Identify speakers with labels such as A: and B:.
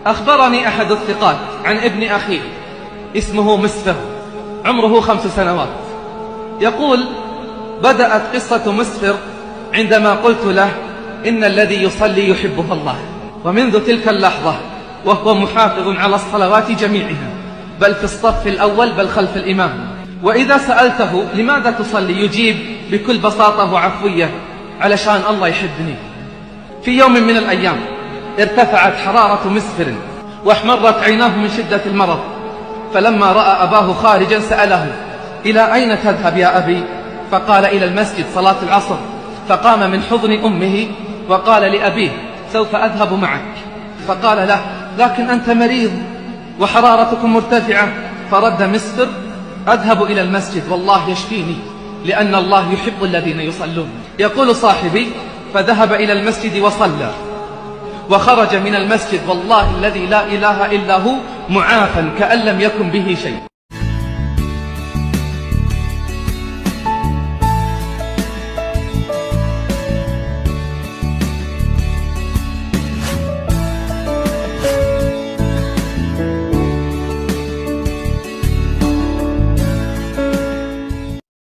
A: أخبرني أحد الثقات عن ابن أخيه اسمه مسفر عمره 5 سنوات، يقول: بدأت قصة مسفر عندما قلت له إن الذي يصلي يحبه الله، ومنذ تلك اللحظة وهو محافظ على الصلوات جميعها، بل في الصف الأول بل خلف الإمام. وإذا سألته لماذا تصلي يجيب بكل بساطة وعفوية: علشان الله يحبني. في يوم من الأيام ارتفعت حرارة مسفر واحمرت عيناه من شدة المرض، فلما رأى أباه خارجا سأله: إلى أين تذهب يا أبي؟ فقال: إلى المسجد صلاة العصر. فقام من حضن أمه وقال لأبيه: سوف أذهب معك. فقال له: لكن أنت مريض وحرارتكم مرتفعة. فرد مسفر: أذهب إلى المسجد والله يشفيني، لأن الله يحب الذين يصلون. يقول صاحبي: فذهب إلى المسجد وصلى، وخرج من المسجد والله الذي لا إله إلا هو معافى كأن لم يكن به شيء.